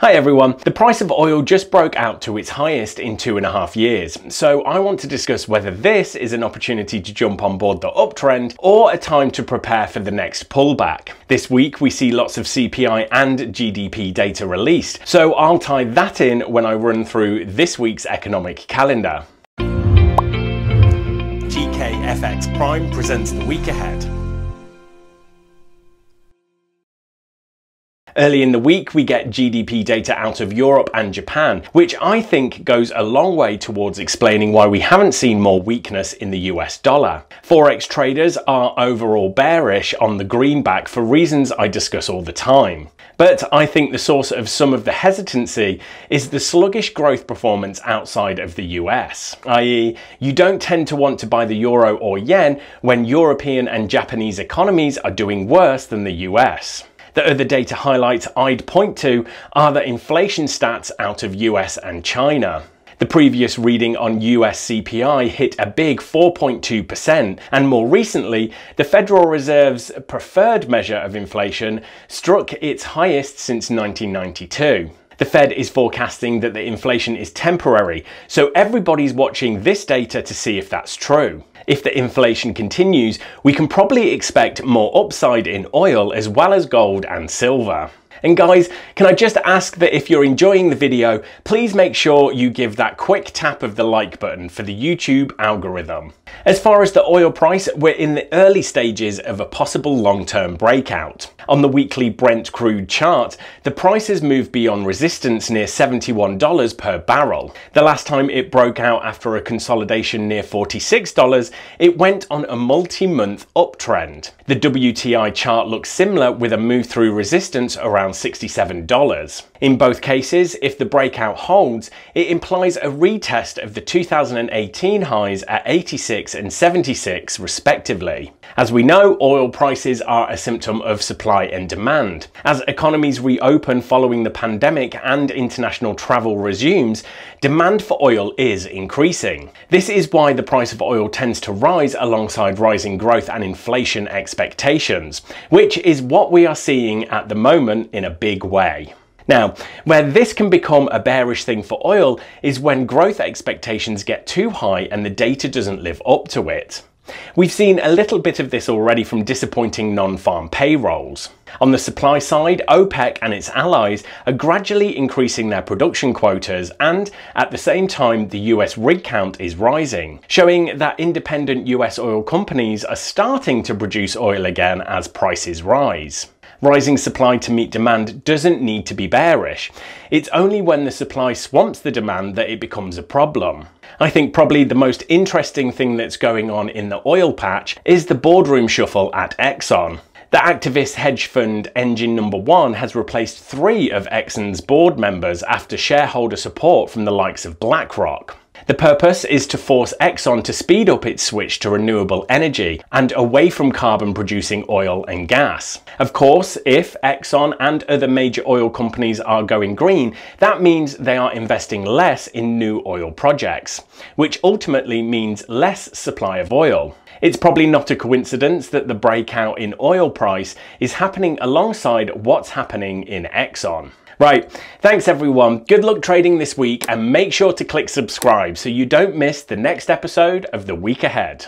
Hi everyone, the price of oil just broke out to its highest in 2.5 years, so I want to discuss whether this is an opportunity to jump on board the uptrend or a time to prepare for the next pullback. This week we see lots of CPI and GDP data released, so I'll tie that in when I run through this week's economic calendar. GKFX Prime presents the week ahead. Early in the week, we get GDP data out of Europe and Japan, which I think goes a long way towards explaining why we haven't seen more weakness in the US dollar. Forex traders are overall bearish on the greenback for reasons I discuss all the time. But I think the source of some of the hesitancy is the sluggish growth performance outside of the US, i.e., you don't tend to want to buy the euro or yen when European and Japanese economies are doing worse than the US. The other data highlights I'd point to are the inflation stats out of US and China. The previous reading on US CPI hit a big 4.2%, and more recently, the Federal Reserve's preferred measure of inflation struck its highest since 1992. The Fed is forecasting that the inflation is temporary, so everybody's watching this data to see if that's true. If the inflation continues, we can probably expect more upside in oil as well as gold and silver. And guys, can I just ask that if you're enjoying the video, please make sure you give that quick tap of the like button for the YouTube algorithm. As far as the oil price, we're in the early stages of a possible long-term breakout. On the weekly Brent crude chart, the price has moved beyond resistance near $71 per barrel. The last time it broke out after a consolidation near $46, it went on a multi-month uptrend. The WTI chart looks similar with a move through resistance around $67. In both cases, if the breakout holds, it implies a retest of the 2018 highs at 86 and 76 respectively. As we know, oil prices are a symptom of supply and demand. As economies reopen following the pandemic and international travel resumes, demand for oil is increasing. This is why the price of oil tends to rise alongside rising growth and inflation expectations, which is what we are seeing at the moment in a big way. Now, where this can become a bearish thing for oil is when growth expectations get too high and the data doesn't live up to it. We've seen a little bit of this already from disappointing non-farm payrolls. On the supply side, OPEC and its allies are gradually increasing their production quotas, and at the same time the US rig count is rising, showing that independent US oil companies are starting to produce oil again as prices rise. Rising supply to meet demand doesn't need to be bearish. It's only when the supply swamps the demand that it becomes a problem. I think probably the most interesting thing that's going on in the oil patch is the boardroom shuffle at Exxon. The activist hedge fund Engine No. 1 has replaced 3 of Exxon's board members after shareholder support from the likes of BlackRock. The purpose is to force Exxon to speed up its switch to renewable energy and away from carbon-producing oil and gas. Of course, if Exxon and other major oil companies are going green, that means they are investing less in new oil projects, which ultimately means less supply of oil. It's probably not a coincidence that the breakout in oil price is happening alongside what's happening in Exxon. Right, thanks everyone, good luck trading this week, and make sure to click subscribe so you don't miss the next episode of The Week Ahead.